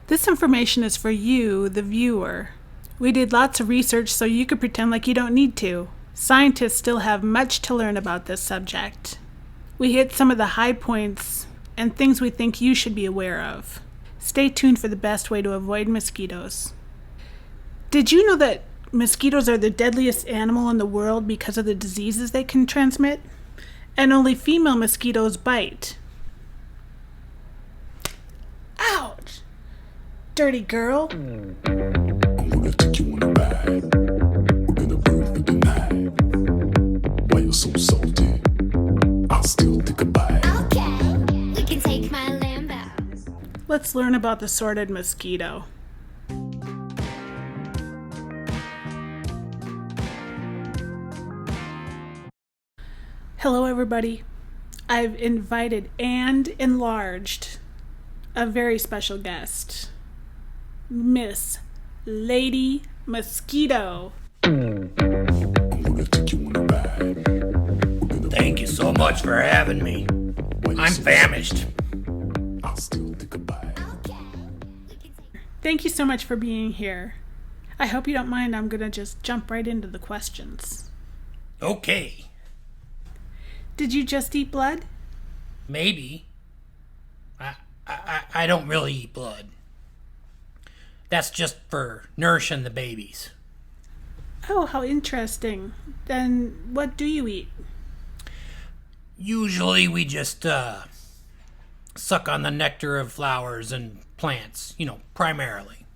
This information is for you, the viewer. We did lots of research so you could pretend like you don't need to. Scientists still have much to learn about this subject. We hit some of the high points and things we think you should be aware of. Stay tuned for the best way to avoid mosquitoes. Did you know that mosquitoes are the deadliest animal in the world because of the diseases they can transmit? And only female mosquitoes bite. Ouch! Dirty girl. I'm gonna take you on a ride. We're gonna burn for the night. Why you're so salty? I'll still take a bite. Okay, we can take my Lambo. Let's learn about the sordid mosquito. Hello everybody. I've invited and enlarged a very special guest, Miss Lady Mosquito. I'm gonna take you on a ride. We're gonna Thank you so much for having me. Why you're I'm so famished. salty? I'll still take a bite. Okay, we can take. Thank you so much for being here. I hope you don't mind, I'm gonna just jump right into the questions. Okay, Did you just eat blood? maybe. I don't really eat blood. That's just for nourishing the babies. Oh, how interesting. Then what do you eat? Usually we just suck on the nectar of flowers and plants, primarily.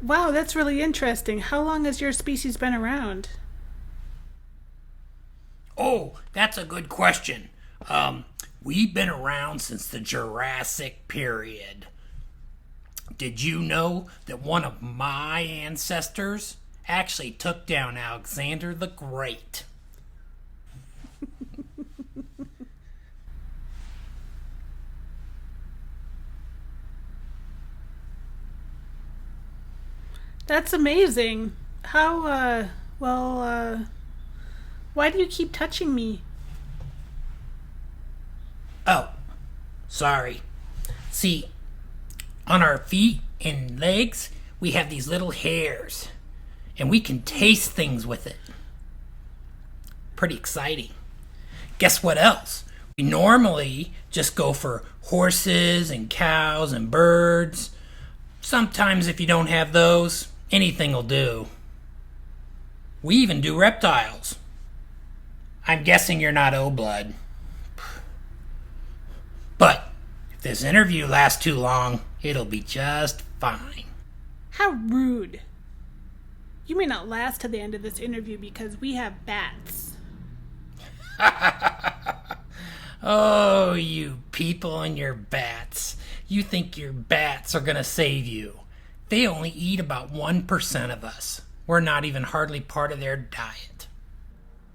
Wow, that's really interesting. How long has your species been around? Oh, that's a good question. We've been around since the Jurassic period. Did you know that one of my ancestors actually took down Alexander the Great? That's amazing. Why do you keep touching me? Oh, sorry. See, on our feet and legs, we have these little hairs, and we can taste things with it. Pretty exciting. Guess what else? We normally just go for horses and cows and birds. Sometimes if you don't have those, anything will do. We even do reptiles. I'm guessing you're not O-blood. But if this interview lasts too long, it'll be just fine. How rude. You may not last to the end of this interview because we have bats. Oh, you people and your bats. You think your bats are gonna save you. They only eat about 1% of us. We're not even hardly part of their diet.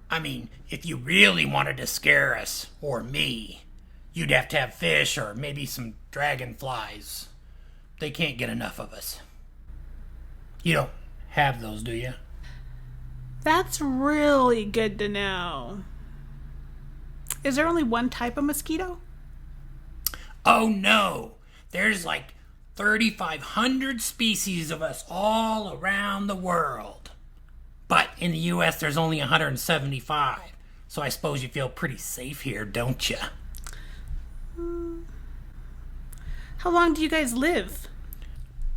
I mean, if you really wanted to scare us, or me, you'd have to have fish or maybe some dragonflies. They can't get enough of us. You don't have those, do you? That's really good to know. Is there only one type of mosquito? Oh no! There's like 3,500 species of us all around the world. But in the US, there's only 175. So I suppose you feel pretty safe here, don't you? How long do you guys live?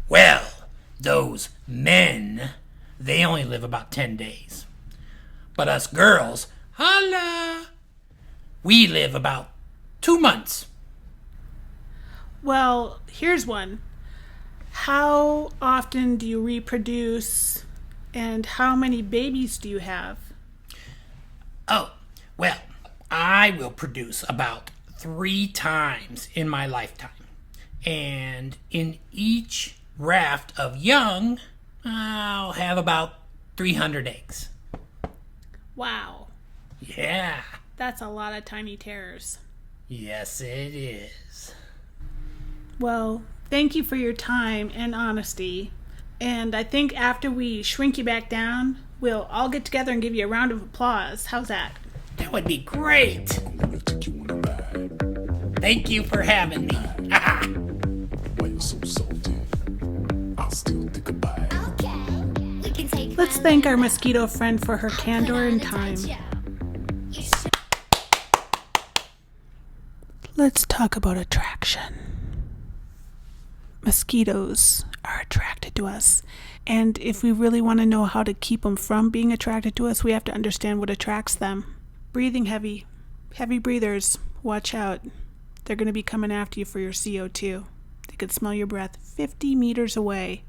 Well, those men, they only live about 10 days. But us girls, holla! We live about 2 months. Well, here's one. How often do you reproduce and how many babies do you have? Oh, well, I will produce about 3 times in my lifetime. And in each raft of young, I'll have about 300 eggs. Wow, Yeah, that's a lot of tiny terrors. yes it is. Well, thank you for your time and honesty. And I think after we shrink you back down, We'll all get together and give you a round of applause. How's that? That would be great. I'm gonna take you on a ride. Thank you for having me. Why you so salty? I'll still take a bite. Okay. We can take Let's my thank our lamb mosquito friend for her candor and out. time. You should Let's talk about attraction. Mosquitoes are attracted to us. And if we really want to know how to keep them from being attracted to us, we have to understand what attracts them. Breathing heavy. Heavy breathers, watch out. They're going to be coming after you for your CO2. They could smell your breath 50 meters away,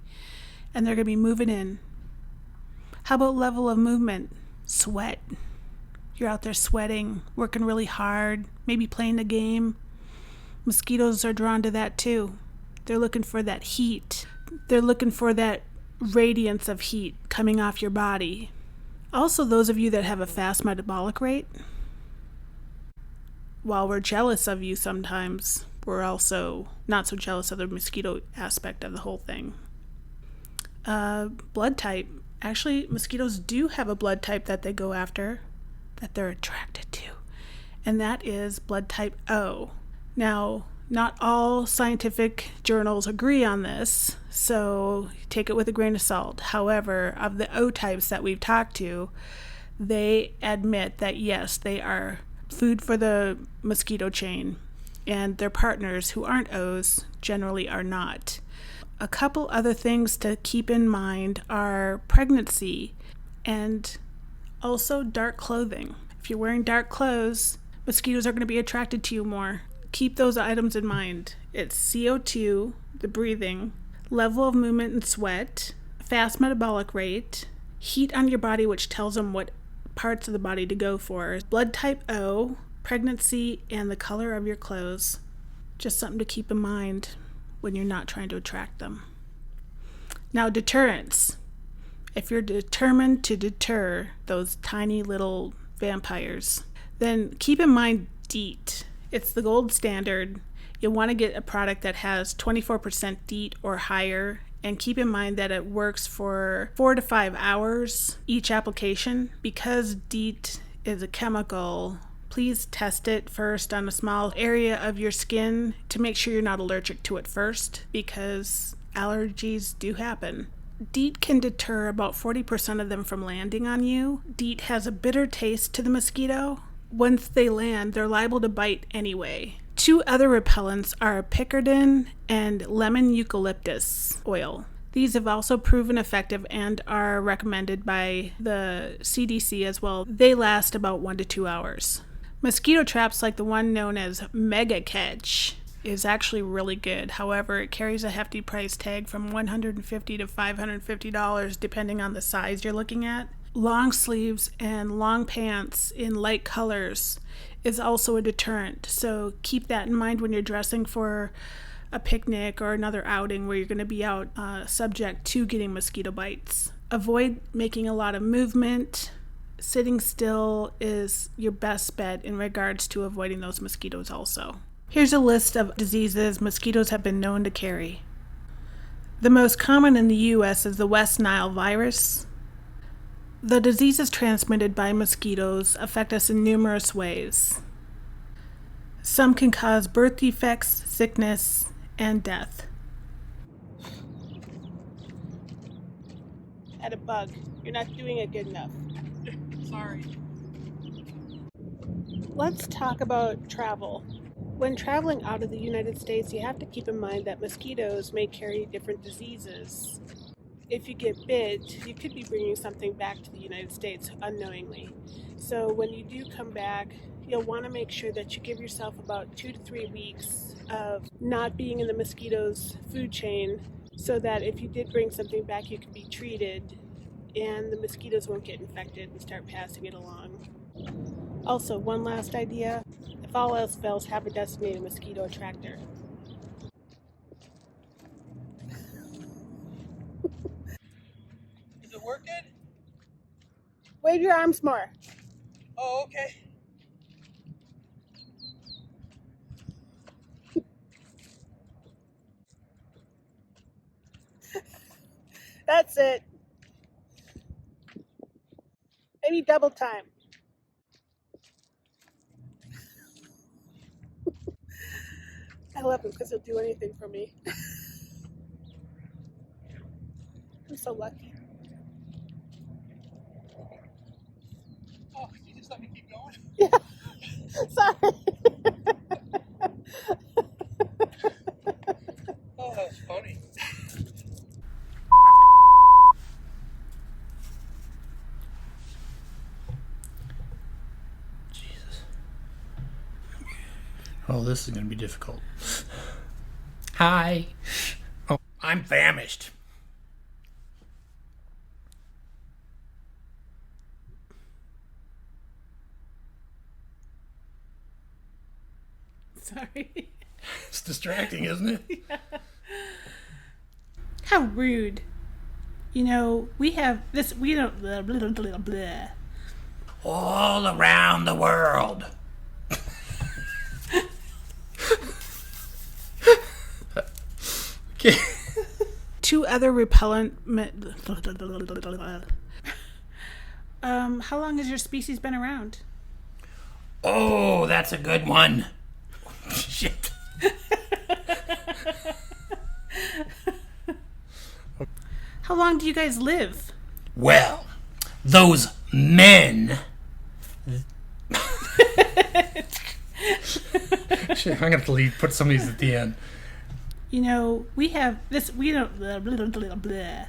and they're going to be moving in. How about level of movement? Sweat. You're out there sweating, working really hard, maybe playing a game. Mosquitoes are drawn to that too. They're looking for that heat. They're looking for that radiance of heat coming off your body. Also, those of you that have a fast metabolic rate, while we're jealous of you sometimes, we're also not so jealous of the mosquito aspect of the whole thing. Blood type. Actually, mosquitoes do have a blood type that they go after, that they're attracted to, and that is blood type O. Now, not all scientific journals agree on this, so take it with a grain of salt. However, of the O types that we've talked to, they admit that yes, they are food for the mosquito chain, and their partners who aren't O's generally are not. A couple other things to keep in mind are pregnancy and also dark clothing. If you're wearing dark clothes, mosquitoes are going to be attracted to you more. Keep those items in mind. It's CO2, the breathing, level of movement and sweat, fast metabolic rate, heat on your body, which tells them what parts of the body to go for, blood type O, pregnancy, and the color of your clothes. Just something to keep in mind when you're not trying to attract them. Now, deterrence. If you're determined to deter those tiny little vampires, then keep in mind DEET. It's the gold standard. You'll want to get a product that has 24% DEET or higher, and keep in mind that it works for 4 to 5 hours each application. Because DEET is a chemical, please test it first on a small area of your skin to make sure you're not allergic to it first, because allergies do happen. DEET can deter about 40% of them from landing on you. DEET has a bitter taste to the mosquito. Once they land, they're liable to bite anyway. 2 other repellents are picaridin and lemon eucalyptus oil. These have also proven effective and are recommended by the CDC as well. They last about 1 to 2 hours. Mosquito traps like the one known as Mega Catch is actually really good. However, it carries a hefty price tag from $150 to $550 depending on the size you're looking at. Long sleeves and long pants in light colors is also a deterrent, so keep that in mind when you're dressing for a picnic or another outing where you're going to be out subject to getting mosquito bites. Avoid making a lot of movement. Sitting still is your best bet in regards to avoiding those mosquitoes also. Here's a list of diseases mosquitoes have been known to carry. The most common in the U.S. is the West Nile virus. The diseases transmitted by mosquitoes affect us in numerous ways. Some can cause birth defects, sickness, and death. At a bug. You're not doing it good enough. Sorry. Let's talk about travel. When traveling out of the United States, you have to keep in mind that mosquitoes may carry different diseases. If you get bit, you could be bringing something back to the United States unknowingly. So when you do come back, you'll want to make sure that you give yourself about 2 to 3 weeks of not being in the mosquitoes' food chain, so that if you did bring something back, you can be treated and the mosquitoes won't get infected and start passing it along. Also, one last idea: if all else fails, have a designated mosquito attractor. Is it working? Wave your arms more. Oh, okay. That's it. Maybe double time. I love him because he'll do anything for me. I'm so lucky. Oh, you just let me keep going? Sorry. Oh, that's funny. Jesus. Oh, this is going to be difficult. Hi. Oh, I'm famished. Sorry. It's distracting, isn't it? How rude. You know, we have this, we don't, blah, blah, blah, blah. All around the world. Okay. Two other repellent. How long has your species been around? Oh, that's a good one. Shit. How long do you guys live? Well, those men. Shit, I'm gonna have to put some of these at the end. You know, we have this, we don't, blah, blah, blah, blah.